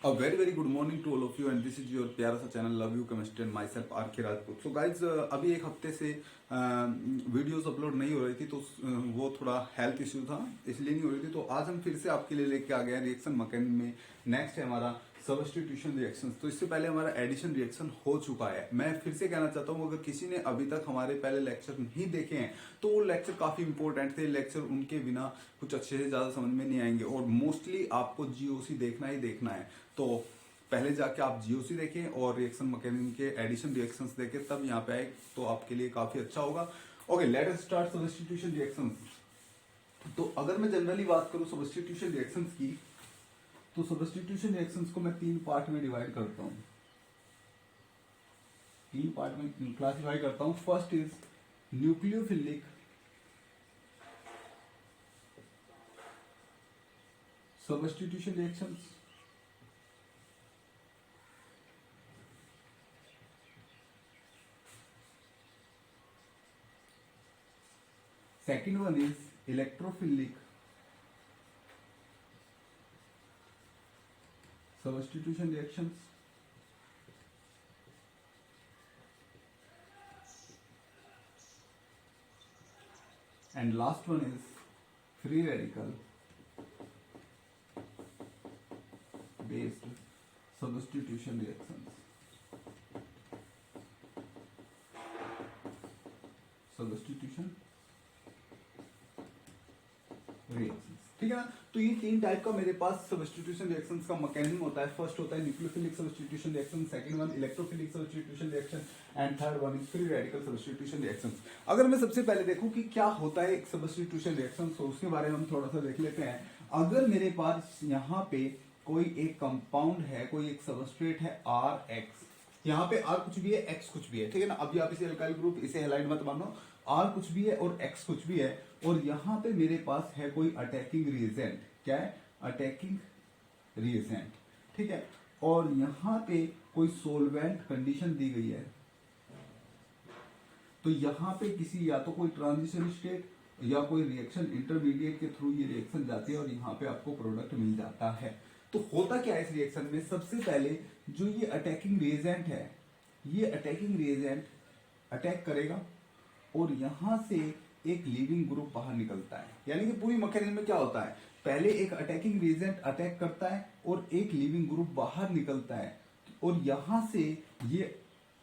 A very very good morning to all of you and this is your प्यारा सा channel love you chemistry and myself R K Rajput. So guys अभी एक हफ्ते से videos upload नहीं हो रही थी तो वो थोड़ा हेल्थ इश्यू था इसलिए नहीं हो रही थी। तो आज हम फिर से आपके लिए लेके आ गए हैं रिएक्शन मैकेनिज्म में। नेक्स्ट है हमारा सब्स्टिट्यूशन रिएक्शन। तो इससे पहले हमारा एडिशन रिएक्शन हो चुका है। मैं फिर से कहना चाहता हूँ अगर किसी ने अभी तक हमारे पहले लेक्चर नहीं देखे हैं तो वो लेक्चर काफी इंपॉर्टेंट थे। लेक्चर उनके बिना कुछ अच्छे से ज्यादा समझ में नहीं आएंगे और मोस्टली आपको जीओसी देखना ही देखना है। तो पहले जाके आप जीओसी देखें और रिएक्शन मैकेनिज्म के एडिशन रिएक्शंस देखें, तब यहाँ पे आए तो आपके लिए काफी अच्छा होगा। Okay, late us start substitution reactions. तो अगर मैं जनरली बात करूं सब्स्टिट्यूशन रिएक्शंस की, तो सब्स्टिट्यूशन रिएक्शंस को मैं तीन पार्ट में डिवाइड करता हूं, तीन पार्ट में क्लासिफाई करता हूं। First is nucleophilic substitution reactions, second one is electrophilic substitution reactions, and last one is free radical based substitution reactions, substitution reactions. ठीक है ना। तो ये तीन टाइप का मेरे पास सब्स्टिट्यूशन रिएक्शंस का मैकेनिज्म होता है। फर्स्ट होता है nucleophilic substitution reaction, second one electrophilic substitution reaction and third one is free radical substitution reactions. अगर मैं सबसे पहले देखूं कि क्या होता है एक सब्स्टिट्यूशन रिएक्शन, तो उसके बारे में हम थोड़ा सा देख लेते हैं। अगर मेरे पास यहाँ पे कोई एक कंपाउंड है, कोई एक सबस्ट्रेट है आर एक्स, यहाँ पे आर कुछ भी है एक्स कुछ भी है, ठीक है ना। अभी आप इसे अल्काइल ग्रुप, इसे हैलाइड मत मानो, आर कुछ भी है और एक्स कुछ भी है, और यहाँ पे मेरे पास है कोई अटैकिंग रिएजेंट। क्या है? अटैकिंग रिएजेंट, ठीक है। और यहाँ पे कोई सोलवेंट कंडीशन दी गई है, तो यहाँ पे किसी या तो कोई ट्रांजिशन स्टेट या कोई रिएक्शन इंटरमीडिएट के थ्रू ये रिएक्शन जाती है और यहाँ पे आपको प्रोडक्ट मिल जाता है। तो होता क्या है इस रिएक्शन में? सबसे पहले जो ये अटैकिंग रिएजेंट है, ये अटैकिंग रिएजेंट अटैक करेगा और यहां से एक लीविंग ग्रुप बाहर निकलता है। यानी कि पूरी मैकेनिज्म में क्या होता है, पहले एक अटैकिंग रिएजेंट अटैक करता है और एक लीविंग ग्रुप बाहर निकलता है, और यहां से ये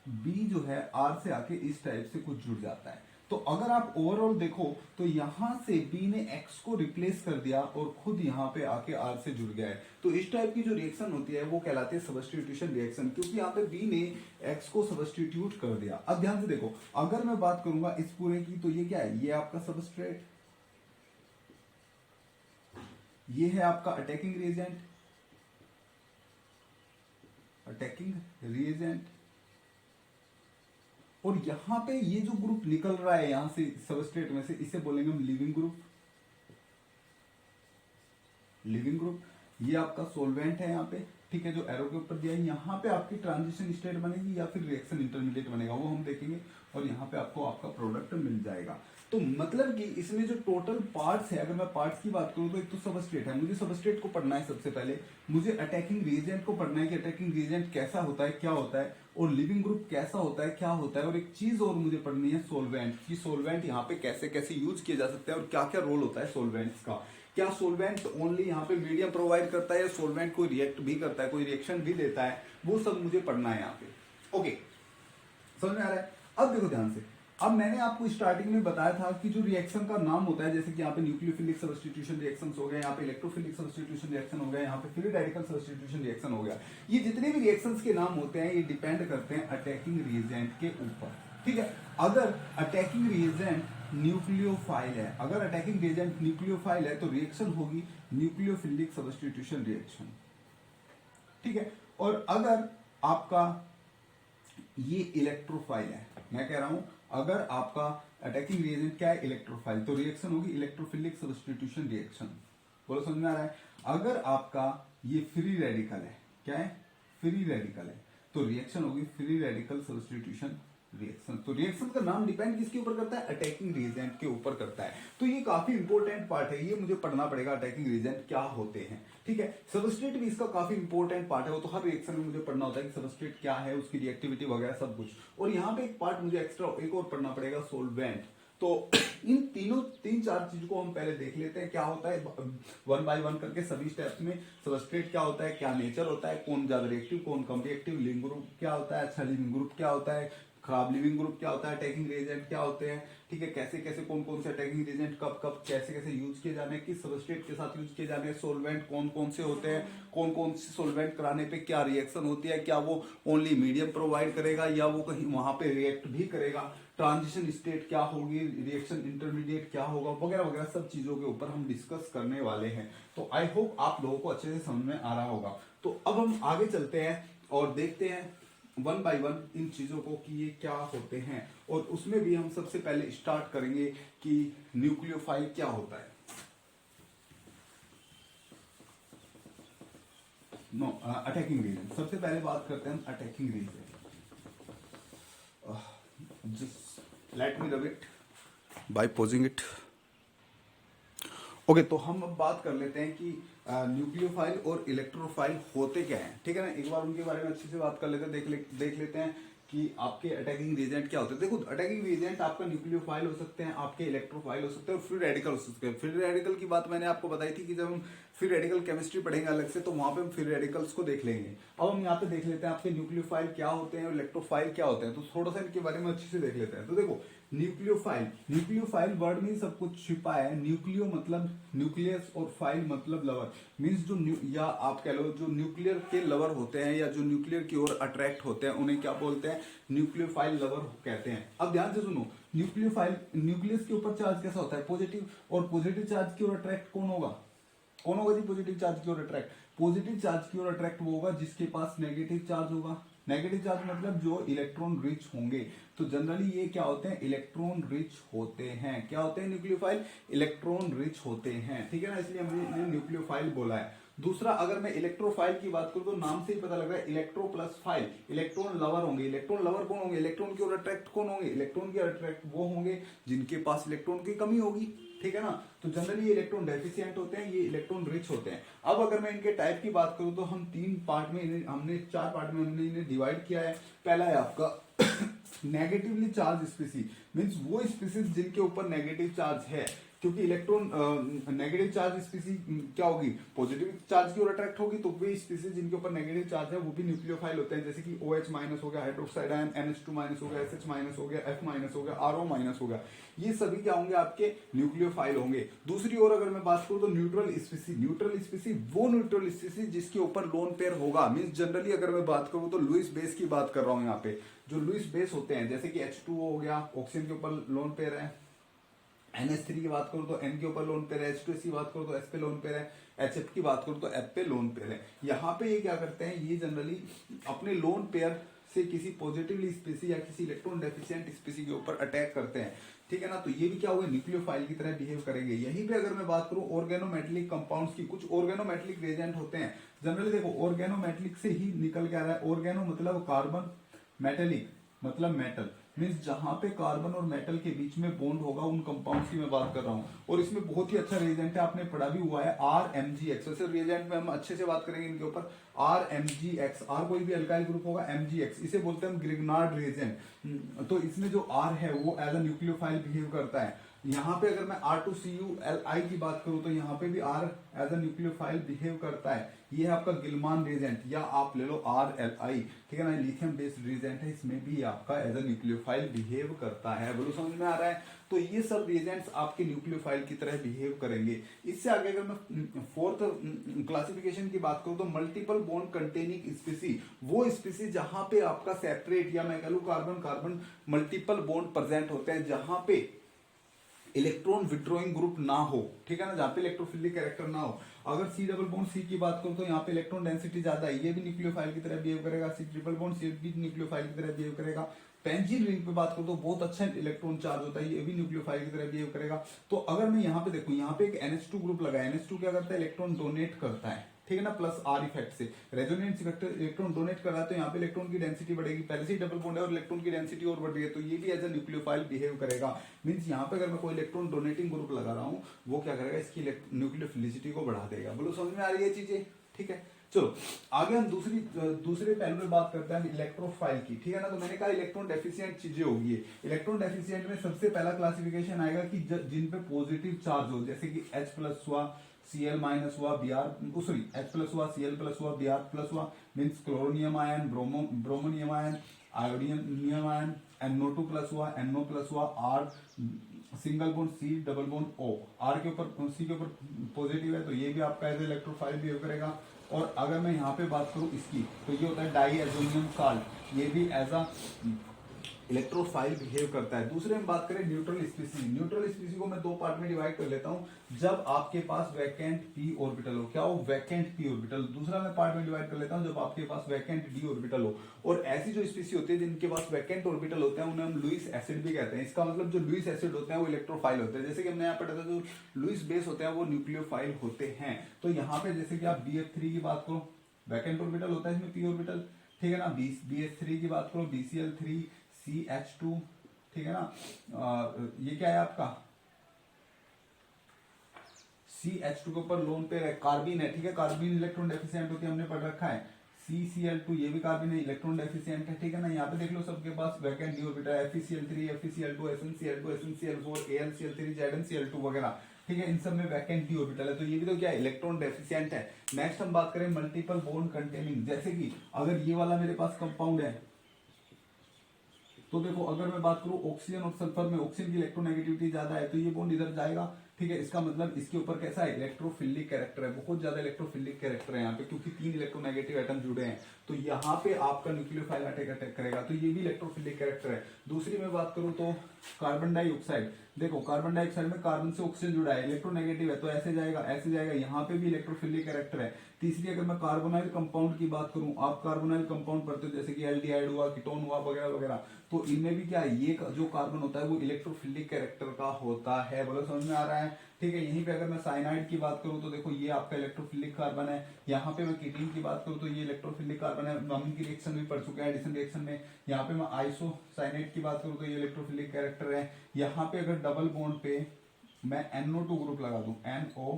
बी जो है आर से आके इस टाइप से कुछ जुड़ जाता है। तो अगर आप ओवरऑल देखो तो यहां से बी ने एक्स को रिप्लेस कर दिया और खुद यहां पे आके आर से जुड़ गया है। तो इस टाइप की जो रिएक्शन होती है वो कहलाती है सब्स्टिट्यूशन रिएक्शन, क्योंकि यहाँ पे बी ने एक्स को सब्स्टिट्यूट कर दिया। अब ध्यान से देखो, अगर मैं बात करूंगा इस पूरे की, तो ये क्या है? ये आपका सबस्ट्रेट, ये है आपका अटैकिंग रिएजेंट, अटैकिंग रिएजेंट, और यहां पे ये जो ग्रुप निकल रहा है यहां से सबस्ट्रेट में से, इसे बोलेंगे हम लिविंग ग्रुप, लिविंग ग्रुप। ये आपका सोलवेंट है यहाँ पे, ठीक है, जो एरो के ऊपर दिया है। यहाँ पे आपकी ट्रांजिशन स्टेट बनेगी या फिर रिएक्शन इंटरमीडिएट बनेगा, वो हम देखेंगे, और यहाँ पे आपको आपका प्रोडक्ट मिल जाएगा। तो मतलब कि इसमें जो टोटल पार्ट्स है, अगर मैं पार्ट्स की बात करूं तो एक तो सबस्ट्रेट है, मुझे सबस्ट्रेट को पढ़ना है सबसे पहले, मुझे अटैकिंग रिएजेंट को पढ़ना है कि अटैकिंग रिएजेंट कैसा होता है, क्या होता है, और लिविंग ग्रुप कैसा होता है, क्या होता है, और एक चीज और मुझे पढ़नी है सोलवेंट, कि सोलवेंट यहाँ पे कैसे कैसे यूज किया जा सकता है और क्या क्या रोल होता है सोलवेंट्स का। क्या सोलवेंट ओनली यहाँ पे मीडियम प्रोवाइड करता है या सोलवेंट कोई रिएक्ट भी करता है, कोई रिएक्शन भी देता है, वो सब मुझे पढ़ना है यहाँ पे। ओके, समझ में आ रहा है? अब देखो ध्यान से, अब मैंने आपको स्टार्टिंग में बताया था कि जो रिएक्शन का नाम होता है, जैसे कि यहाँ पे न्यूक्लियोफिलिक सब्स्टिट्यूशन रिएक्शंस हो गए, यहाँ पे इलेक्ट्रोफिलिक सब्स्टिट्यूशन रिएक्शन हो गया, यहाँ पे फ्री रेडिकल सब्स्टिट्यूशन रिएक्शन हो गया। ये जितने भी रिएक्शंस के नाम होते हैं ये डिपेंड करते हैं अटैकिंग रिएजेंट के ऊपर, ठीक है। अगर अटैकिंग रिएजेंट न्यूक्लियोफाइल है, अगर अटैकिंग रिएजेंट न्यूक्लियोफाइल है तो रिएक्शन होगी न्यूक्लियोफिलिक सब्स्टिट्यूशन रिएक्शन, ठीक है। और अगर आपका ये इलेक्ट्रोफाइल है, मैं कह रहा हूं अगर आपका अटैकिंग रिएजेंट क्या है? इलेक्ट्रोफाइल, तो रिएक्शन होगी इलेक्ट्रोफिलिक सब्स्टिट्यूशन रिएक्शन। बोलो, समझ में आ रहा है? अगर आपका ये फ्री रेडिकल है, क्या है? फ्री रेडिकल है, तो रिएक्शन होगी फ्री रेडिकल सब्स्टिट्यूशन रिएक्शन। तो रिएक्शन का नाम डिपेंड किसके ऊपर करता है, अटैकिंग रिएजेंट के ऊपर करता है। तो ये काफी इंपॉर्टेंट पार्ट है, ये मुझे पढ़ना पड़ेगा अटैकिंग रिएजेंट क्या होते हैं, ठीक है। सबस्ट्रेट भी इसका काफी इंपॉर्टेंट पार्ट है, वो तो हर रिएक्शन में मुझे पढ़ना होता है कि सबस्ट्रेट क्या है, उसकी रिएक्टिविटी वगैरह सब कुछ। और यहाँ पे एक पार्ट मुझे एक्स्ट्रा एक और पढ़ना पड़ेगा, सोल्वेंट। तो इन तीन चार चीजों को हम पहले देख लेते हैं क्या होता है, वन बाय वन करके सभी स्टेप्स में। सबस्ट्रेट क्या होता है, क्या नेचर होता है, कौन ज्यादा रिएक्टिव कौन कम रिएक्टिव, लिविंग ग्रुप क्या होता है, अच्छा लिविंग ग्रुप क्या होता है, खराब लिविंग ग्रुप क्या होता है, अटैकिंग रिएजेंट क्या होते हैं, ठीक है, कैसे कैसे कौन कौन से अटैकिंग रिएजेंट कब कब कैसे कैसे यूज किए जाने, किस सबस्ट्रेट के साथ यूज किए जाने, सोलवेंट कौन कौन से होते हैं, कौन कौन से सोलवेंट कराने पे क्या रिएक्शन होती है, क्या वो ओनली मीडियम प्रोवाइड करेगा या वो कहीं वहां पे रिएक्ट भी करेगा, ट्रांजिशन स्टेट क्या होगी, रिएक्शन इंटरमीडिएट क्या होगा, वगैरह वगैरह सब चीजों के ऊपर हम डिस्कस करने वाले हैं। तो आई होप आप लोगों को अच्छे से समझ में आ रहा होगा। तो अब हम आगे चलते हैं और देखते हैं वन बाय वन इन चीजों को कि ये क्या होते हैं। और उसमें भी हम सबसे पहले स्टार्ट करेंगे कि न्यूक्लियोफाइल क्या होता है। Attacking region. सबसे पहले बात करते हैं attacking region. Just let me rub it by posing it. Okay, तो हम अब बात कर लेते हैं कि न्यूक्लियोफाइल और इलेक्ट्रोफाइल होते क्या हैं, ठीक है ना। एक बार उनके बारे में अच्छे से बात कर लेते हैं, देख लेते हैं कि आपके अटैकिंग रिएजेंट क्या होते हैं। देखो, अटैकिंग रिएजेंट आपका न्यूक्लियोफाइल हो सकते हैं, आपके इलेक्ट्रोफाइल हो सकते हैं और फ्री रेडिकल हो सकते हैं। फ्री रेडिकल की बात मैंने आपको बताई थी कि जब हम फ्री रेडिकल केमिस्ट्री पढ़ेंगे अलग से, तो वहां पे हम फ्री रेडिकल्स को देख लेंगे। अब हम यहाँ पे देख लेते हैं आपके न्यूक्लियोफाइल क्या होते हैं और इलेक्ट्रोफाइल क्या होते हैं। तो थोड़ा सा इनके बारे में अच्छे से देख लेते हैं। तो देखो, न्यूक्लियोफाइल वर्ड में सब कुछ छिपा है। न्यूक्लियो मतलब न्यूक्लियस और फाइल मतलब लवर, मीन्स जो या आप कह लो जो न्यूक्लियर के लवर होते हैं या जो न्यूक्लियर की ओर अट्रैक्ट होते हैं, उन्हें क्या बोलते हैं, न्यूक्लियोफाइल लवर कहते हैं। अब ध्यान से सुनो, न्यूक्लियस के ऊपर चार्ज कैसा होता है, पॉजिटिव, और पॉजिटिव चार्ज की ओर अट्रैक्ट कौन होगा जी, पॉजिटिव चार्ज की ओर अट्रैक्ट। पॉजिटिव चार्ज की ओर अट्रैक्ट वो होगा जिसके पास नेगेटिव चार्ज होगा। नेगेटिव चार्ज मतलब जो इलेक्ट्रॉन रिच होंगे। तो जनरली ये क्या होते हैं, इलेक्ट्रॉन रिच होते हैं। क्या होते हैं न्यूक्लियोफाइल, इलेक्ट्रॉन रिच होते हैं, ठीक है ना, इसलिए हमने न्यूक्लियोफाइल बोला है। दूसरा, अगर मैं इलेक्ट्रोफाइल की बात करूं तो नाम से ही पता लग रहा है, electro plus file, electron lover होंगे। इलेक्ट्रॉन लवर कौन होंगे, इलेक्ट्रॉन की ओर अट्रैक्ट कौन होंगे, इलेक्ट्रॉन की अट्रैक्ट वो होंगे जिनके पास इलेक्ट्रॉन की कमी होगी, ठीक है ना। तो जनरली ये इलेक्ट्रॉन डेफिशिएंट होते हैं, ये इलेक्ट्रॉन रिच होते हैं। अब अगर मैं इनके टाइप की बात करूं तो हम चार पार्ट में हमने इन्हें डिवाइड किया है। पहला है आपका नेगेटिवली चार्ज स्पीसीज, मींस वो स्पीसीज जिनके ऊपर नेगेटिव चार्ज है, क्योंकि इलेक्ट्रॉन नेगेटिव चार्ज स्पीसीज क्या होगी, पॉजिटिव चार्ज की ओर अट्रैक्ट होगी। तो वे स्पीसीज जिनके ऊपर नेगेटिव चार्ज है वो भी न्यूक्लियोफाइल होते हैं, जैसे कि OH माइनस हो गया, हाइड्रोक्साइड आयन, NH2 माइनस हो गया, SH माइनस हो गया, F माइनस हो गया, RO माइनस हो गया। ये सभी क्या होंगे, आपके न्यूक्लियोफाइल होंगे। दूसरी ओर अगर मैं बात करूं तो न्यूट्रल स्पीसीज वो न्यूट्रल स्पीसीज जिसके ऊपर लोन पेयर होगा। मींस जनरली अगर मैं बात करूं तो लुईस बेस की बात कर रहा हूं यहाँ पे। जो लुईस बेस होते हैं, जैसे कि H2O हो गया, ऑक्सीजन के ऊपर लोन पेयर है। NH3 की बात करूं तो N के ऊपर लोन पेयर है। H2S की बात करूं तो S पे लोन पेयर है। HF की बात करूं तो F पे लोन पेयर है। यहाँ पे ये क्या करते हैं, ये जनरली अपने लोन पेयर से किसी पॉजिटिवली स्पीसी या किसी इलेक्ट्रॉन डेफिशिएंट स्पीसी के ऊपर अटैक करते हैं, ठीक है ना। तो ये भी क्या होगा, न्यूक्लियोफाइल की तरह बिहेव करेंगे। यहीं पे अगर मैं बात करूं ऑर्गेनोमेटेलिक कंपाउंड्स की, कुछ ऑर्गेनोमेटेलिक रिएजेंट होते हैं। जनरली देखो, ऑर्गेनोमेटेलिक से ही निकल के आ रहा है। ऑर्गेनो मतलब कार्बन, मेटेलिक मतलब मेटल, मीन्स जहां पे कार्बन और मेटल के बीच में बॉन्ड होगा, उन कंपाउंड्स की मैं बात कर रहा हूं। और इसमें बहुत ही अच्छा रिएजेंट है, आपने पढ़ा भी हुआ है, RMgX। वैसे रिएजेंट में हम अच्छे से बात करेंगे इनके ऊपर। RMgX, R कोई भी अल्काइल ग्रुप होगा, MgX इसे बोलते हैं हम ग्रिग्नार्ड रिएजेंट। तो इसमें जो R है वो एज अ न्यूक्लियोफाइल बिहेव करता है। यहाँ पे अगर मैं R2CuLi की बात करूं तो यहाँ पे भी R as a nucleophile behave करता है। ये है आपका गिलमान रिएजेंट, या आप ले लो RLi, ठीक है ना, लिथियम बेस्ड रिएजेंट है, इसमें भी आपका एज अ न्यूक्लियोफाइल बिहेव करता है। बोलो समझ में आ रहा है। तो ये सब रिएजेंट्स आपके न्यूक्लियोफाइल की तरह बिहेव करेंगे। इससे आगे अगर मैं फोर्थ क्लासिफिकेशन की बात करूं तो मल्टीपल बॉन्ड कंटेनिंग स्पीसी, वो स्पीसी जहां पे आपका सेपरेट या मैं कह लूं carbon carbon multiple bond present होते हैं, जहां पे इलेक्ट्रॉन विड्रॉइंग ग्रुप ना हो, ठीक है ना, जहां पे इलेक्ट्रोफिलिक कैरेक्टर ना हो। अगर C डबल बॉन्ड C की बात करूं तो यहाँ पे इलेक्ट्रॉन डेंसिटी ज्यादा है, ये भी न्यूक्लियोफाइल की तरह बिहेव करेगा। C ट्रिपल बॉन्ड C भी न्यूक्लियोफाइल की तरह बिहेव करेगा। पेंजिन रिंग पे बात करूं तो बहुत अच्छा इलेक्ट्रॉन चार्ज होता है, ये भी न्यूक्लियोफाइल की तरह बिहेव करेगा। तो अगर मैं यहाँ पे देखूं, यहाँ पे एक NH2 ग्रुप लगा है। NH2 क्या करता है, इलेक्ट्रॉन डोनेट करता है, ठीक है ना, प्लस आर इफेक्ट से रेजोनेंस इफेक्ट इलेक्ट्रॉन डोनेट कर रहा है तो यहाँ पे इलेक्ट्रॉन की डेंसिटी बढ़ेगी, पहले से ही डबल बॉन्ड है और इलेक्ट्रॉन की डेंसिटी और बढ़ रही है तो ये भी एज अ न्यूक्लियोफाइल बिहेव करेगा। मींस यहाँ पे अगर मैं कोई इलेक्ट्रॉन डोनेटिंग ग्रुप लगा रहा हूँ वो क्या करेगा, इसकी न्यूक्लियोफिलिसिटी को बढ़ा देगा। बोलो समझ में आ रही है चीजें, ठीक है। चलो आगे हम दूसरे पहलू में बात करते हैं इलेक्ट्रोफाइल की, ठीक है ना। तो मैंने कहा इलेक्ट्रॉन डेफिशिएंट चीजें होगी। इलेक्ट्रॉन डेफिशिएंट में सबसे पहला क्लासिफिकेशन आएगा कि जिन पे पॉजिटिव चार्ज हो, जैसे कि H प्लस हुआ, Cl माइनस हुआ, Br सॉरी H प्लस हुआ, Cl प्लस हुआ, Br प्लस हुआ, means chloronium ion, bromonium ion, iodinium ion, NO2 plus हुआ, NO प्लस हुआ, R single bond C double bond O, R के ऊपर C के ऊपर पॉजिटिव है तो ये भी आपका एज इलेक्ट्रोफाइल बिहेव करेगा। और अगर मैं यहाँ पे बात करूँ इसकी तो ये होता है डाईएजोनियम साल्ट, ये भी एज अ इलेक्ट्रोफाइल बिहेव करता है। दूसरे में बात करें न्यूट्रल स्पीसीज, न्यूट्रल स्पीसीज को मैं दो पार्ट में डिवाइड कर लेता हूं। जब आपके पास वैकेंट p ऑर्बिटल हो, क्या हो, वैकेंट p ऑर्बिटल। दूसरा मैं पार्ट में डिवाइड कर लेता हूं जब आपके पास वैकेंट d ऑर्बिटल हो। और ऐसी जो स्पीसी होती है जिनके पास वैकेंट ऑर्बिटल होते हैं उन्हें हम लुईस एसिड भी कहते हैं। इसका मतलब जो लुईस एसिड होते हैं वो इलेक्ट्रोफाइल होते हैं। जैसे कि हमने यहाँ पढ़ा था जो लुईस बेस होते हैं वो न्यूक्लियोफाइल होते हैं। तो यहाँ पे जैसे कि आप BF3 की बात करो, वैकेंट ऑर्बिटल होता है इसमें p ऑर्बिटल, ठीक है ना। BH3 की बात करो, BCl3 CH2, ठीक है ना। ये क्या है आपका CH2 के ऊपर लोन पे कार्बिन है, ठीक है। कार्बिन इलेक्ट्रॉन डेफिशिएंट होती है, हमने पढ़ रखा है। CCl2 ये भी कार्बिन है, इलेक्ट्रॉन डेफिशिएंट है, ठीक है ना। यहाँ पे देख लो सबके पास वैकेंट डी ऑर्बिटल है, FeCl3 FeCl2 SnCl2 SnCl4 AlCl3 ZnCl2 वगैरह, ठीक है। इन सब में वैकेंट डी ऑर्बिटल है तो ये भी तो क्या है, इलेक्ट्रॉन डेफिशिएंट है। नेक्स्ट हम बात करें मल्टीपल बॉन्ड कंटेनिंग, जैसे कि अगर ये वाला मेरे पास कंपाउंड है तो देखो अगर मैं बात करूं ऑक्सीजन और सल्फर में, ऑक्सीजन की इलेक्ट्रोनेगेटिविटी ज्यादा है तो ये बॉन्ड इधर जाएगा, ठीक है। इसका मतलब इसके ऊपर कैसा है, इलेक्ट्रोफिलिक कैरेक्टर है, बहुत ज्यादा इलेक्ट्रोफिलिक कैरेक्टर है यहाँ पे, क्योंकि 3 इलेक्ट्रोनेगेटिव एटम जुड़े हैं तो यहाँ पे आपका न्यूक्लियोफाइल अटैक करेगा, तो ये भी इलेक्ट्रोफिलिक कैरेक्टर है। दूसरी में बात करूं तो कार्बन डाइऑक्साइड, देखो कार्बन डाइऑक्साइड में कार्बन से ऑक्सीजन जुड़ा है, इलेक्ट्रोनेगेटिव है तो ऐसे जाएगा ऐसे जाएगा, यहाँ पे भी इलेक्ट्रोफिलिक कैरेक्टर है। तीसरी अगर मैं कार्बोनाइल कंपाउंड की बात करूं, आप कार्बोनाइल कंपाउंड पढ़ते हो जैसे कि एल्डिहाइड हुआ, कीटोन हुआ वगैरह वगैरह, तो इनमें भी क्या है, ये जो कार्बन होता है वो इलेक्ट्रोफिलिक कैरेक्टर का होता है। बोलो समझ में आ रहा है, ठीक है। यहीं पे अगर मैं साइनाइड की बात करूं तो देखो ये आपका इलेक्ट्रोफिलिक कार्बन है। यहाँ पे मैं कीटीन की बात करूं तो ये इलेक्ट्रोफिलिक कार्बन है, हम की रिएक्शन भी पढ़ चुके हैं एडिशन रिएक्शन में। यहाँ पे मैं आइसोसाइनेट की बात करूं तो ये इलेक्ट्रोफिलिक कैरेक्टर है। यहाँ पे अगर डबल बॉन्ड पे मैं NO2 ग्रुप लगा दूं NO,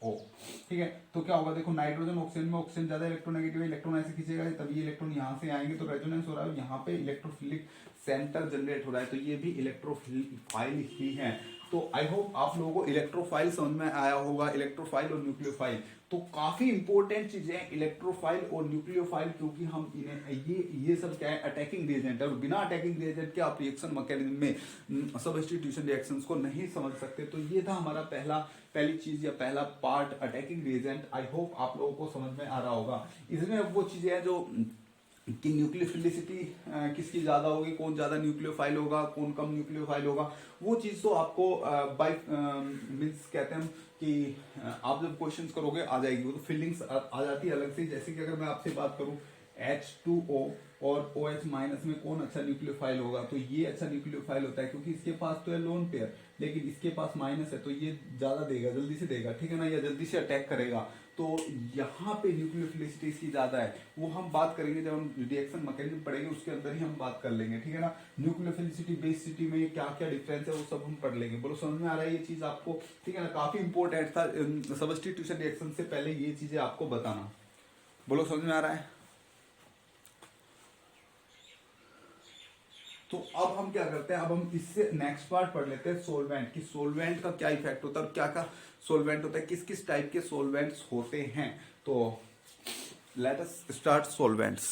ठीक है, तो क्या होगा, देखो नाइट्रोजन ऑक्सीजन में ऑक्सीजन ज्यादा इलेक्ट्रोनेगेटिव है, इलेक्ट्रॉन ऐसे खींचेगा तभी इलेक्ट्रॉन यहाँ से आएंगे तो रेजोनेंस हो रहा है, यहाँ पे इलेक्ट्रोफिलिक सेंटर जनरेट हो रहा है, तो ये भी इलेक्ट्रोफाइल ही है। तो आई होप आप लोगों को इलेक्ट्रोफाइल समझ में आया होगा, इलेक्ट्रोफाइल और न्यूक्लियोफाइल तो काफी इंपॉर्टेंट चीजें हैं इलेक्ट्रोफाइल और न्यूक्लियोफाइल, क्योंकि हम इन्हें ये सब क्या है, अटैकिंग रिएजेंट है और बिना अटैकिंग रिएजेंट के आप रिएक्शन मैकेनिज्म में सब्स्टिट्यूशन रिएक्शंस को नहीं समझ सकते। तो ये था हमारा पहली चीज या पहला part, attacking reagent. I hope आप लोगों को समझ में आ रहा होगा। इसमें वो चीजें हैं जो कि न्यूक्लियोफिलिसिटी किसकी ज्यादा होगी, कौन ज्यादा न्यूक्लियोफाइल होगा, कौन कम न्यूक्लियोफाइल होगा, वो चीज तो आपको बाय मीन्स कहते हैं कि आप जब क्वेश्चंस करोगे आ जाएगी, वो तो फीलिंग्स आ जाती है अलग से। जैसे कि अगर मैं आपसे बात करूं H2O और OH माइनस में कौन अच्छा न्यूक्लियोफाइल होगा, तो ये अच्छा न्यूक्लियोफाइल होता है क्योंकि इसके पास तो है लोन पेयर लेकिन इसके पास माइनस है तो ये ज्यादा देगा, जल्दी से देगा, ठीक है ना, या जल्दी से अटैक करेगा। तो यहाँ पे न्यूक्लियोफिलिसिटी इसकी ज्यादा है, वो हम बात करेंगे जब हम रिएक्शन मैकेनिज्म पढ़ेंगे उसके अंदर ही हम बात कर लेंगे, ठीक है ना। न्यूक्लियोफिलिसिटी बेसिसिटी में क्या क्या डिफरेंस है वो सब हम पढ़ लेंगे। बोलो समझ में आ रहा है ये चीज आपको, ठीक है ना। काफी इंपॉर्टेंट था सब्स्टिट्यूशन रिएक्शन से पहले ये चीजें आपको बताना। बोलो समझ में आ रहा है। तो अब हम क्या करते हैं, अब हम इससे नेक्स्ट पार्ट पढ़ लेते हैं सोलवेंट की, सोलवेंट का क्या इफेक्ट होता है और क्या क्या सोलवेंट होता है, किस किस टाइप के सोलवेंट्स होते हैं। तो let us start solvents.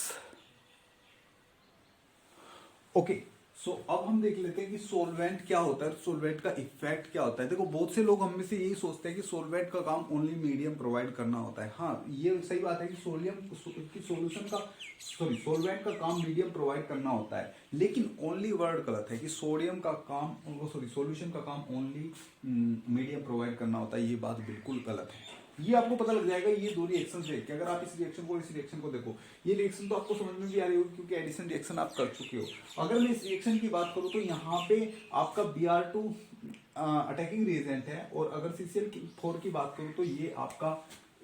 Okay, so अब हम देख लेते हैं कि सोलवेंट क्या होता है, सोलवेंट का इफेक्ट क्या होता है। देखो बहुत से लोग हम में से यही सोचते हैं कि सोलवेंट का काम ओनली मीडियम प्रोवाइड करना होता है। हाँ, ये सही बात है कि सोलवेंट का काम मीडियम प्रोवाइड करना होता है, लेकिन ओनली वर्ड गलत है कि सोडियम का काम सोल्यूशन का काम ओनली मीडियम प्रोवाइड करना होता है, ये बात बिल्कुल गलत है। ये आपको पता लग जाएगा ये दो रिएक्शन देख के। अगर आप इस रिएक्शन को इस रिएक्शन को देखो, ये रिएक्शन तो आपको समझ में भी आ रही होगी क्योंकि एडिशन रिएक्शन आप कर चुके हो। अगर मैं इस रिएक्शन की बात करूं तो यहाँ पे आपका Br2 अटैकिंग रिएजेंट है और अगर CCl4 की बात करूं तो ये आपका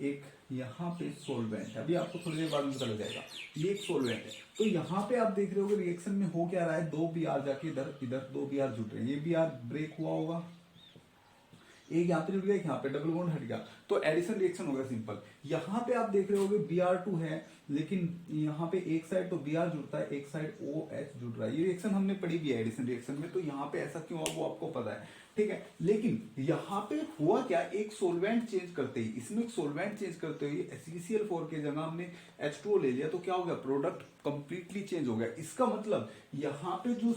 एक यहाँ पे सोलवेंट है, अभी आपको थोड़ी देर बाद में पता लग जाएगा, ये एक सोलवेंट है। तो यहाँ पे आप देख रहे हो रिएक्शन में हो क्या रहा है, दो बी आर जाके इधर इधर दो बी आर जुट रहे हैं, ये बी आर ब्रेक हुआ होगा, एक यहाँ पे जुड़ गया, यहाँ पे डबल बॉन्ड हट गया, तो एडिशन रिएक्शन होगा सिंपल। यहाँ पे आप देख रहे होगे Br2 है, लेकिन यहाँ पे एक साइड तो Br जुड़ता है, एक साइड OH जुड़ रहा है। ये रिएक्शन हमने पढ़ी भी है एडिशन रिएक्शन में, तो यहाँ पे ऐसा क्यों हुआ वो आपको पता है, ठीक है। लेकिन यहाँ पे हुआ क्या, एक सोलवेंट चेंज करते ही, इसमें एक सोलवेंट चेंज करते हुए CCl4 के जगह हमने H2O ले लिया, तो क्या हो गया, प्रोडक्ट कंप्लीटली चेंज हो गया। इसका मतलब यहाँ पे जो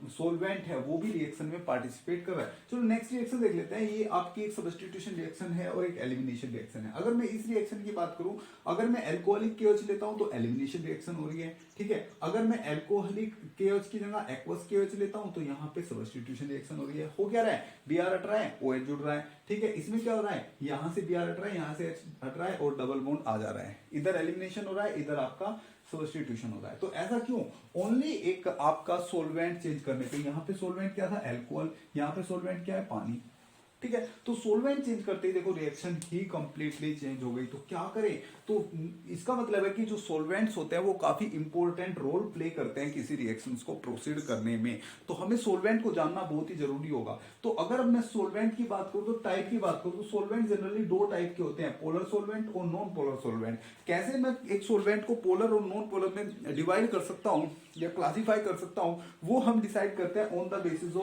सोलवेंट है वो भी रिएक्शन में पार्टिसिपेट कर रहा है। चलो नेक्स्ट रिएक्शन देख लेते हैं। ये आपकी एक सब्स्टिट्यूशन रिएक्शन है और एक एलिमिनेशन रिएक्शन है। अगर मैं इस रिएक्शन की बात करूं, अगर मैं एल्कोहलिक KOH लेता हूं तो एलिमिनेशन रिएक्शन हो रही है, ठीक है। अगर मैं एल्कोहलिक KOH की जगह एक्वस KOH लेता हूं तो यहाँ पे सब्स्टिट्यूशन रिएक्शन हो रही है। हो क्या रहा है, Br हट रहा है, OH जुड़ रहा है, ठीक है। इसमें क्या हो रहा है, यहाँ से Br हट रहा है, यहाँ से H हट रहा है और डबल बॉन्ड आ जा रहा है, इधर एलिमिनेशन हो रहा है, इधर आपका सब्स्टिट्यूशन हो रहा है। तो ऐसा क्यों, ओनली एक आपका सोलवेंट चेंज करने पे, यहाँ पे सोलवेंट क्या था, अल्कोहल, यहाँ पे सोलवेंट क्या है, पानी, ठीक है। तो सोलवेंट चेंज करते ही देखो रिएक्शन ही कंप्लीटली चेंज हो गई। तो क्या करें, तो इसका मतलब है कि जो सोलवेंट्स होते हैं वो काफी इंपॉर्टेंट रोल प्ले करते हैं किसी रिएक्शंस को प्रोसीड करने में। तो हमें सोलवेंट को जानना बहुत ही जरूरी होगा। तो अगर अब मैं सोलवेंट की बात करूं, तो टाइप की बात करूं, तो सोलवेंट जनरली दो टाइप के होते हैं, पोलर सोलवेंट और नॉन पोलर सोलवेंट। कैसे मैं एक सोलवेंट को पोलर और नॉन पोलर में डिवाइड कर सकता हूं या क्लासिफाई कर सकता हूं, वो हम डिसाइड करते हैं on the basis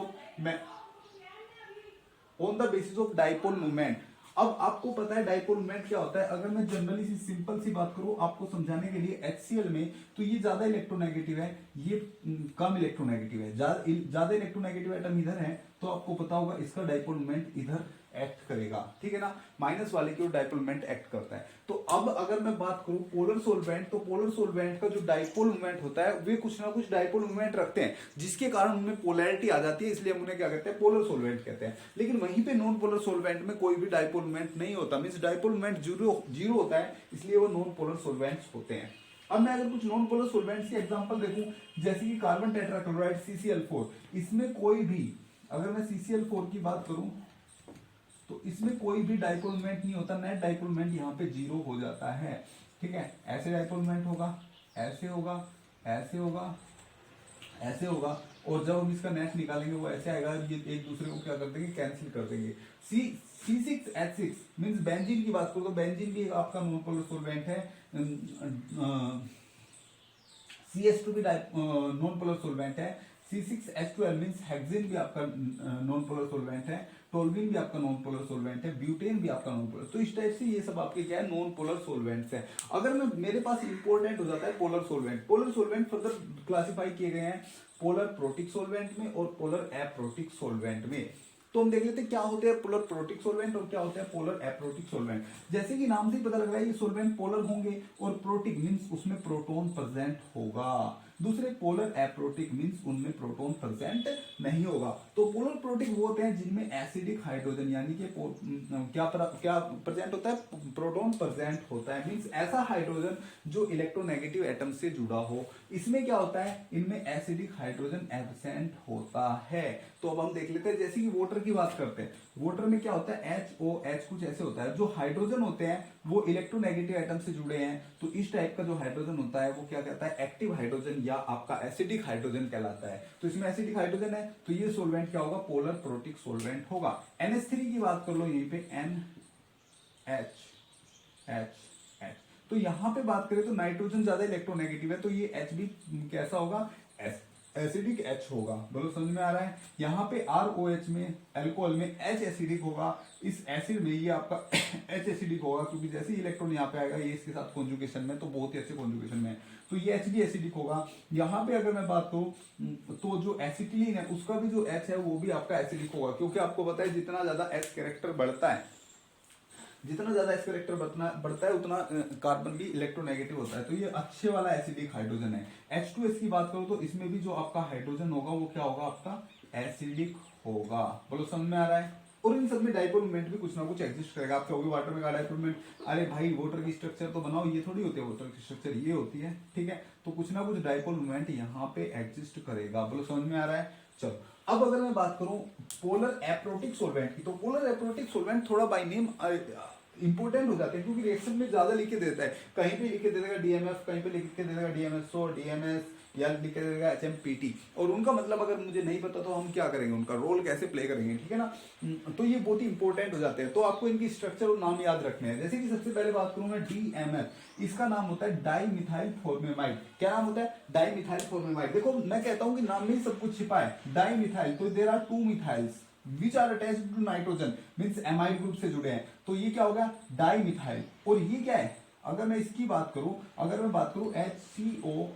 of dipole movement. अब आपको पता है डाइपोल मूवमेंट क्या होता है। अगर मैं जनरली सी सिंपल सी बात करूं आपको समझाने के लिए, HCl में तो ये ज्यादा इलेक्ट्रोनेगेटिव है, ये कम इलेक्ट्रोनेगेटिव है, ज्यादा इलेक्ट्रोनेगेटिव एटम इधर है, तो आपको पता होगा इसका डाइपोल मूवमेंट इधर एक्ट करेगा, ठीक है ना, माइनस वाले की ओर डाइपोल मूवमेंट एक्ट करता है। तो अब अगर मैं बात करूं पोलर सोलवेंट, तो पोलर सोलवेंट का जो डाइपोल मूवमेंट होता है वे कुछ ना कुछ डाइपोल मूवमेंट रखते हैं, जिसके कारण उनमें पोलैरिटी आ जाती है, इसलिए हम उन्हें क्या कहते हैं, पोलर सोलवेंट कहते हैं। लेकिन वहीं पे नॉन पोलर सोलवेंट में कोई भी डाइपोल मूवमेंट नहीं होता, मींस डाइपोल मूवमेंट जीरो होता है, इसलिए वो नॉन पोलर सोलवेंट्स होते हैं। अब मैं अगर कुछ नॉन पोलर सोलवेंट्स के एग्जांपल देखूं, जैसे कि कार्बन टेट्राक्लोराइड CCl4, इसमें कोई भी, अगर मैं CCl4 की बात करूं तो इसमें कोई भी डाइपोल मोमेंट नहीं होता, नेट डाइपोल मोमेंट यहाँ पे जीरो हो जाता है, ठीक है। ऐसे डाइपोल मोमेंट होगा, ऐसे होगा, ऐसे होगा, ऐसे होगा, और जब हम इसका नेट निकालेंगे वो ऐसे आएगा, ये एक दूसरे को क्या कर देंगे, कैंसिल कर देंगे। C6H6 मींस बेंजीन की बात करो तो बेंजीन भी आपका नॉन पोलर सोलवेंट है, CH2 भी नॉन पोलर सोलवेंट है, C6H12 मींस हेक्सेन भी आपका नॉन पोलर सोलवेंट है, टोल्यूइन भी आपका नॉन पोलर सोलवेंट है, ब्यूटेन भी आपका नॉन पोलर। तो इस टाइप से ये सब आपके क्या है, नॉन पोलर सोलवेंट्स है। अगर मैं मेरे पास इंपॉर्टेंट हो जाता है polar solvent. Polar solvent further classify किए गए हैं पोलर प्रोटिक सोलवेंट में और पोलर एप्रोटिक सोलवेंट में। तो हम देख लेते हैं क्या होते हैं पोलर प्रोटिक सोलवेंट और क्या होता है पोलर एप्रोटिक सोलवेंट। जैसे कि नाम से ही पता लग रहा है ये सोलवेंट पोलर होंगे, और प्रोटिक मींस उसमें प्रोटॉन प्रेजेंट होगा, दूसरे पोलर एप्रोटिक मींस उनमें प्रोटॉन प्रेजेंट नहीं होगा। तो पोलर प्रोटिक वो होते हैं जिनमें एसिडिक हाइड्रोजन यानी कि क्या प्रेजेंट होता है, प्रोटॉन प्रेजेंट होता है, मींस ऐसा हाइड्रोजन जो इलेक्ट्रोनेगेटिव एटम से जुड़ा हो। इसमें क्या होता है, इनमें एसिडिक हाइड्रोजन एब्सेंट होता है। तो अब हम देख लेते हैं, जैसे कि वाटर की बात करते हैं, वाटर में क्या होता है, HOH कुछ ऐसे होता है, जो हाइड्रोजन होते हैं वो इलेक्ट्रोनेगेटिव एटम से जुड़े हैं, तो इस टाइप का जो हाइड्रोजन होता है वो क्या कहता है, एक्टिव हाइड्रोजन या आपका एसिडिक हाइड्रोजन कहलाता है। तो इसमें एसिडिक हाइड्रोजन है, तो ये सोलवेंट क्या होगा, पोलर प्रोटिक सोलवेंट होगा। NH3 की बात कर लो, यहीं पे NH। तो यहां पे बात करें तो नाइट्रोजन ज्यादा इलेक्ट्रोनेगेटिव है, तो ये H भी कैसा होगा, एसिडिक H होगा। बोलो समझ में आ रहा है। यहाँ पे ROH में अल्कोहल में H एसिडिक होगा, इस एसिड में ये आपका H एसिडिक होगा, क्योंकि जैसे ही इलेक्ट्रॉन यहाँ पे आएगा ये इसके साथ कॉन्जुगेशन में, तो बहुत ही अच्छे कॉन्जुगेशन में, तो ये H भी एसिडिक होगा। यहाँ पे अगर मैं बात करूं तो जो एसिटिलीन है उसका भी जो H है वो भी आपका एसिडिक होगा, क्योंकि आपको पता है जितना ज्यादा H कैरेक्टर बढ़ता है, जितना ज्यादा एस कैरेक्टर बढ़ता है उतना कार्बन भी इलेक्ट्रोनेगेटिव होता है, तो ये अच्छे वाला एसिडिक हाइड्रोजन है। H2S की बात करो तो इसमें भी जो आपका हाइड्रोजन होगा वो क्या होगा, आपका एसिडिक होगा। बोलो समझ में आ रहा है। और इन सब में डाइपोल मोमेंट भी कुछ ना कुछ एग्जिस्ट करेगा। आप कहोगे वाटर में का डाइपोल मोमेंट, अरे भाई वाटर की स्ट्रक्चर तो बनाओ, ये थोड़ी होती है, वाटर की स्ट्रक्चर ये होती है, ठीक है। तो कुछ ना कुछ डाइपोल मोमेंट यहाँ पे एग्जिस्ट करेगा। बोलो समझ में आ रहा है। चलो अब अगर मैं बात करूं पोलर एप्रोटिक सोलवेंट की, तो पोलर एप्रोटिक सोलवेंट थोड़ा बाय नेम इंपोर्टेंट हो जाते हैं, क्योंकि रिएक्शन में ज्यादा लिख के देता है, कहीं पे लिख के दे देगा डीएमएफ, कहीं पे लिख के दे देगा डीएमएसओ, डीएमएस, या लिख के दे देगा एचएमपीटी, और उनका मतलब अगर मुझे नहीं पता तो हम क्या करेंगे, उनका रोल कैसे प्ले करेंगे, ठीक है ना। तो ये बहुत ही इंपॉर्टेंट हो जाते हैं, तो आपको इनकी स्ट्रक्चर और नाम याद रखने हैं। जैसे कि सबसे पहले बात करूं मैं डीएमएफ, इसका नाम होता है डाई मिथाइल फॉर्मेमाइड। क्या नाम होता है? Di methyl formamide. देखो मैं कहता हूं कि नाम में ही सब कुछ छिपा है। डाई मिथाइल, तो there are 2 methyls which are attached to nitrogen, means amide group से जुड़े हैं, तो ये क्या होगा? Di methyl. और ये क्या है? अगर मैं इसकी बात करूं, अगर मैं बात करूं HCOOH,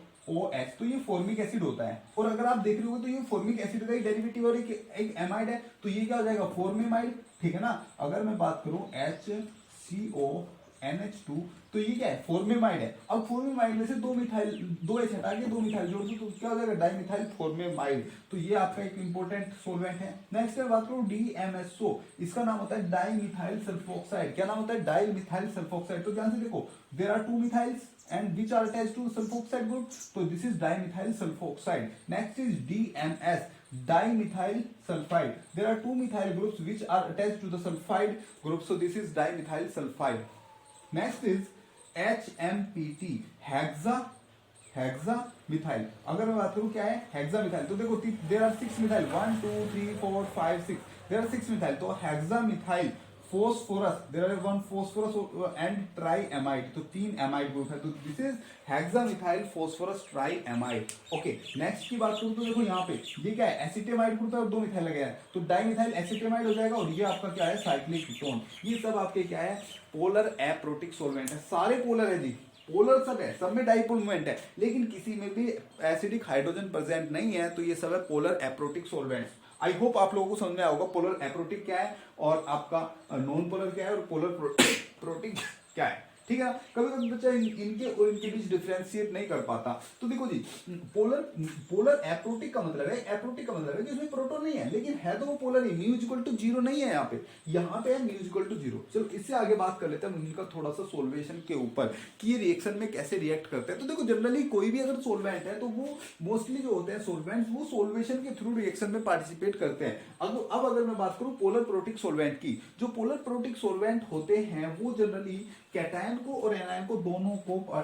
तो ये फॉर्मिक एसिड होता है। और अगर आप देख रहे हो तो ये फॉर्मिक एसिड का डेरिवेटिव और एक एमाइड है, तो ये क्या हो जाएगा? फॉर्मेमाइड, ठीक है ना। अगर मैं बात करूं HCONH2, तो ये क्या है? फॉर्मेमाइड है। अब फॉर्मेमाइड में से 2 मिथाइल, 2 H हटा के 2 मिथाइल जोड़ दो, तो क्या हो जाएगा? डाइमिथाइल फॉर्मेमाइड। तो ये आपका एक इंपॉर्टेंट सोलवेंट है। नेक्स्ट मैं बात करूं DMSO, इसका नाम होता है डाइमिथाइल सल्फोक्साइड। क्या नाम होता है? Dimethyl sulfoxide. तो ध्यान से देखो, there are 2 methyls and which are attached to sulfoxide group, so this is dimethyl sulfoxide. Next is DMS, dimethyl sulfide. There are 2 methyl groups which are attached to the sulfide group, so this is dimethyl sulfide. Next is HMPT, hexamethyl. अगर मैं बात करूं क्या है? Hexamethyl. तो देखो there are 6 methyl, 1 2 3 4 5 6, there are 6 methyl. तो hexamethyl phosphorus, there are 1 phosphorus and tri amide, तो 3 एमाइड ग्रुप है, तो this is hexamethyl phosphorus tri amide. Okay, next की बात करूं तो देखो यहाँ पे ये क्या है? एसिटेमाइड ग्रुप है और 2 मिथाइल लगे हैं, तो डाइमिथाइल एसिटेमाइड हो जाएगा। और ये आपका क्या है? Cyclic ketone. ये सब आपके क्या है? पोलर एप्रोटिक सोलवेंट है। सारे पोलर है जी, पोलर सब है, सब में डाइपोल मूवमेंट है, लेकिन किसी में भी एसिडिक हाइड्रोजन प्रेजेंट नहीं है, तो ये सब है polar aprotic solvents. I hope आप लोगों को समझ में आया होगा पोलर एप्रोटिक क्या है और आपका नॉन पोलर क्या है और पोलर प्रोटिक क्या है, ठीक है ना। कभी कभी बच्चा इनके और इनके बीच डिफरेंशिएट नहीं कर पाता। तो देखो जी, पोलर एप्रोटिक का मतलब है, एप्रोटिक का मतलब है कि इसमें प्रोटॉन नहीं है, लेकिन है तो वो पोलर ही। म्यू इक्वल टू 0 नहीं है यहाँ पे है म्यू इक्वल टू 0। चलो इससे आगे बात कर लेते हैं इनका थोड़ा सा सोल्वेशन के ऊपर कि ये रिएक्शन में कैसे रिएक्ट करते हैं। तो देखो जनरली कोई भी अगर सोलवेंट है तो वो मोस्टली जो होते हैं सोलवेंट्स, वो सोल्वेशन के थ्रू रिएक्शन में पार्टिसिपेट करते हैं। अब अगर मैं बात करूं पोलर प्रोटिक सोलवेंट की, जो पोलर प्रोटिक सोलवेंट होते हैं वो जनरली कैटायन को और एनायन को दोनों को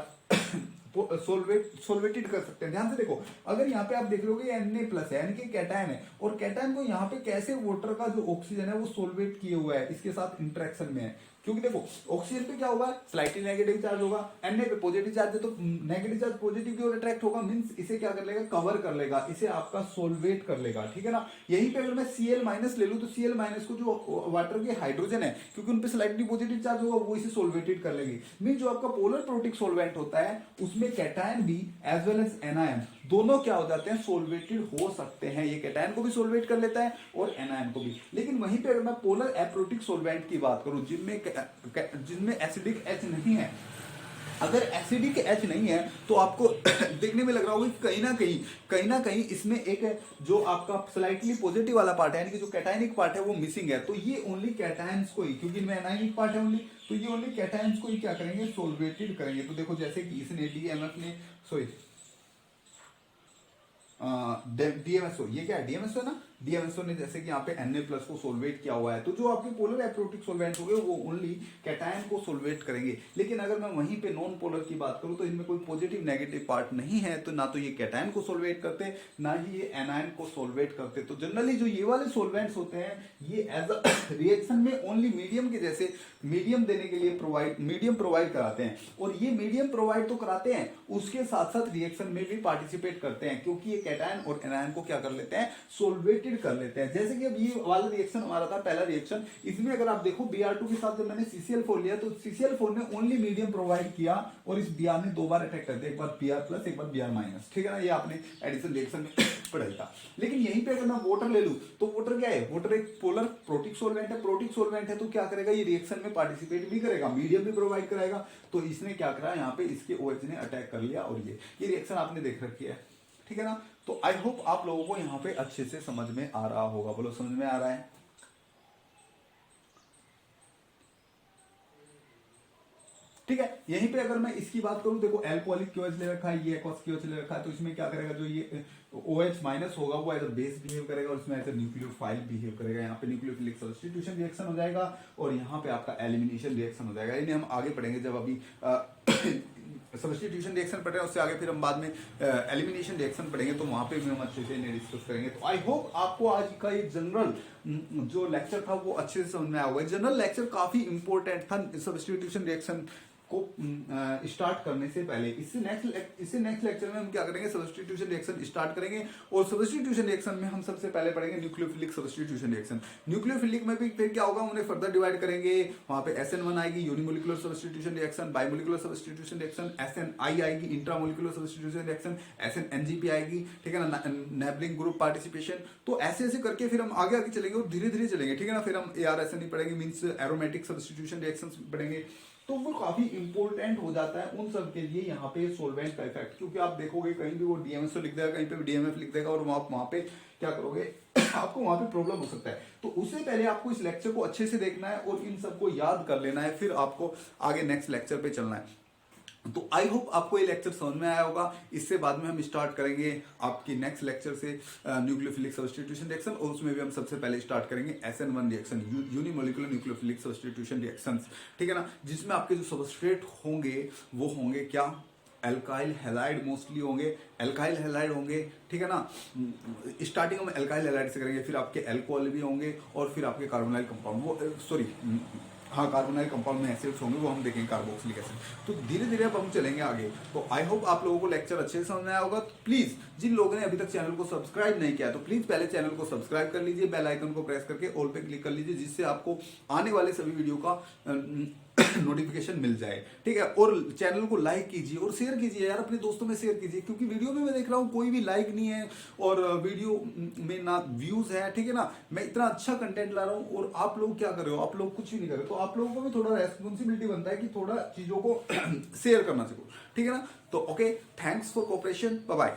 सोलवेटेड कर सकते हैं। ध्यान से देखो, अगर यहाँ पे आप देख लोगे Na प्लस है, यानी कि कैटायन है, और कैटायन को यहाँ पे कैसे वाटर का जो ऑक्सीजन है वो सोलवेट किए हुआ है, इसके साथ इंटरेक्शन में है। क्योंकि देखो ऑक्सीजन पे क्या होगा? स्लाइटली नेगेटिव चार्ज होगा, Na पे पॉजिटिव चार्ज है, तो नेगेटिव चार्ज पॉजिटिव की ओर अट्रैक्ट होगा, मींस इसे क्या कर लेगा? कवर कर लेगा, इसे आपका सोलवेट कर लेगा, ठीक है ना। यहीं पे अगर मैं Cl माइनस ले लूं तो Cl माइनस को जो वाटर के हाइड्रोजन है, क्योंकि उनपे स्लाइटली पॉजिटिव चार्ज होगा, वो इसे सोलवेटेड कर लेगी। मीन जो आपका पोलर प्रोटिक सोलवेंट होता है उसमें कैटायन भी एज वेल एज एनायन दोनों क्या हो जाते हैं? सोलवेटेड हो सकते हैं। ये कैटायन को भी सोलवेट कर लेता है और एनायन को भी। लेकिन वहीं पे अगर मैं पोलर एप्रोटिक सोलवेंट की बात करूं जिनमें एसिडिक H नहीं है, अगर एसिडिक H नहीं है तो आपको देखने में लग रहा होगा कि कहीं ना कहीं इसमें एक जो आपका स्लाइटली पॉजिटिव वाला पार्ट है, यानी कि जो कैटायनिक पार्ट है वो मिसिंग है। तो ये ओनली कैटायंस को ही, क्योंकि इनमें एनायनिक पार्ट है ओनली, तो ये ओनली कैटायंस को ही क्या करेंगे? सोलवेटेड करेंगे। तो देखो जैसे कि इसने DMF ने DMSO, ये क्या है? DMSO है ना। DMSO ने जैसे कि यहाँ पे Na प्लस को सोलवेट किया हुआ है, तो जो आपके पोलर एप्रोटिक सोलवेंट हो गए वो ओनली कैटायन को सोलवेट करेंगे। लेकिन अगर मैं वहीं पे नॉन पोलर की बात करूं तो इनमें कोई पॉजिटिव नेगेटिव पार्ट नहीं है, तो ना तो ये कैटायन को सोलवेट करते ना ही ये एनायन को सोलवेट करते। तो जनरली जो ये वाले सोलवेंट्स होते हैं ये एज अ रिएक्शन में ओनली मीडियम के जैसे मीडियम देने के लिए मीडियम प्रोवाइड कराते हैं, और ये मीडियम प्रोवाइड तो कराते हैं, उसके साथ साथ रिएक्शन में भी पार्टिसिपेट करते हैं, क्योंकि ये कैटायन और एनायन को क्या कर लेते हैं? सोलवेटेड कर लेते हैं। जैसे कि अब ये वाला रिएक्शन हमारा था पहला रिएक्शन, इसमें अगर आप देखो Br2 के साथ जब मैंने CCl4 लिया तो CCl4 ने ओनली मीडियम प्रोवाइड किया और इस Br ने 2 बार अटैक कर दिया, एक बार Br प्लस एक बार Br माइनस, ठीक है ना। ये आपने एडिशन रिएक्शन में पढ़ा था। लेकिन यहीं पे अगर मैं वाटर ले लूं तो वाटर क्या है? वाटर एक पोलर प्रोटिक सोलवेंट है, प्रोटिक सोलवेंट है, तो क्या करेगा? ये रिएक्शन में पार्टिसिपेट भी करेगा, मीडियम भी प्रोवाइड कराएगा। तो इसने क्या करा? यहाँ पे इसके OH ने अटैक कर लिया और ये रिएक्शन आपने देख रखी है, ठीक है ना। तो आई होप आप लोगों को यहाँ पे अच्छे से समझ में आ रहा होगा। बोलो समझ में आ रहा है? ठीक है। यहीं पे अगर मैं इसकी बात करूं, देखो एल्कोहलिक क्यूएच ले रखा है, ये एक्वस क्यूएच ले रखा है, तो इसमें क्या करेगा, जो ये OH माइनस होगा वो एज अ बेस बिहेव करेगा और इसमें एज अ न्यूक्लियोफाइल बिहेव करेगा। यहाँ पे न्यूक्लियोफिलिक सब्स्टिट्यूशन रिएक्शन हो जाएगा और यहाँ पे आपका एलिमिनेशन रिएक्शन हो जाएगा। इन्हें हम आगे पढ़ेंगे जब अभी सब्स्टिट्यूशन रिएक्शन पढ़ रहे हैं, उससे आगे फिर हम बाद में एलिमिनेशन रिएक्शन पढ़ेंगे, तो वहां पे भी हम अच्छे से इन्हें डिस्कस करेंगे। तो आई होप आपको आज का ये जनरल जो लेक्चर था वो अच्छे से समझ में आया होगा। जनरल लेक्चर काफी इंपॉर्टेंट था सब्स्टिट्यूशन रिएक्शन को स्टार्ट करने से पहले। इससे नेक्स्ट लेक्चर में हम क्या करेंगे, सब्स्टिट्यूशन रिएक्शन स्टार्ट करेंगे और सब्स्टिट्यूशन रिएक्शन में हम सबसे पहले पढ़ेंगे न्यूक्लियोफिलिक सब्स्टिट्यूशन रिएक्शन। न्यूक्लियोफिलिक में भी फिर क्या होगा, उन्हें फर्दर डिवाइड करेंगे। वहां पे SN1 आएगी unimolecular substitution reaction, bimolecular substitution reaction, SNI आएगी इंट्रामोलिकुलर सब्स्टिट्यूशन रिएक्शन, SNNGP आएगी, ठीक है ना, नेबलिंग ग्रुप पार्टिसिपेशन। तो ऐसे ऐसे करके फिर हम आगे आगे चलेंगे और धीरे धीरे चलेंगे, ठीक है ना। फिर हम ARSNE पढ़ेंगे, मीन्स एरोमेटिक सब्स्टिट्यूशन रिएक्शंस पढ़ेंगे। तो वो काफी इंपॉर्टेंट हो जाता है उन सब के लिए यहाँ पे सोलवेंट का इफेक्ट, क्योंकि आप देखोगे कहीं भी वो DMSO लिख देगा, कहीं पे भी DMF लिख देगा और आप वहां पे क्या करोगे आपको वहां पे प्रॉब्लम हो सकता है। तो उससे पहले आपको इस लेक्चर को अच्छे से देखना है और इन सबको याद कर लेना है, फिर आपको आगे नेक्स्ट लेक्चर पे चलना है। तो आई होप आपको ये लेक्चर समझ में आया होगा। इससे बाद में हम स्टार्ट करेंगे आपकी नेक्स्ट लेक्चर से न्यूक्लियोफिलिक सब्स्टिट्यूशन रिएक्शन, और उसमें भी हम सबसे पहले स्टार्ट करेंगे SN1 reaction, unimolecular nucleophilic substitution reactions, ठीक है ना, जिसमें आपके जो सबस्ट्रेट होंगे वो होंगे क्या, एल्काइल हैलाइड मोस्टली होंगे, एल्काइल हैलाइड होंगे, ठीक है ना। स्टार्टिंग में एल्काइल हैलाइड से करेंगे, फिर आपके एल्कोहल भी होंगे और फिर आपके कार्बोनाइल कंपाउंड, वो सॉरी हाँ कार्बोनाइल कंपाउंड में एसिड्स होंगे, वो हम देखेंगे कार्बोक्सिलिक एसिड। तो धीरे धीरे अब हम चलेंगे आगे। तो आई होप आप लोगों को लेक्चर अच्छे से समझ में आया होगा। तो प्लीज जिन लोगों ने अभी तक चैनल को सब्सक्राइब नहीं किया तो प्लीज पहले चैनल को सब्सक्राइब कर लीजिए, बेल आइकन को प्रेस करके ऑल पे क्लिक कर लीजिए, जिससे आपको आने वाले सभी वीडियो का नोटिफिकेशन मिल जाए, ठीक है। और चैनल को लाइक कीजिए और शेयर कीजिए यार, अपने दोस्तों में शेयर कीजिए, क्योंकि वीडियो में मैं देख रहा हूँ कोई भी लाइक नहीं है और वीडियो में ना व्यूज है, ठीक है ना। मैं इतना अच्छा कंटेंट ला रहा हूँ और आप लोग क्या कर रहे हो, आप लोग कुछ भी नहीं कर रहे। तो आप लोगों को भी थोड़ा रेस्पॉन्सिबिलिटी बनता है कि थोड़ा चीजों को शेयर करना चाहिए, ठीक है ना। तो okay, thanks for cooperation, bye bye.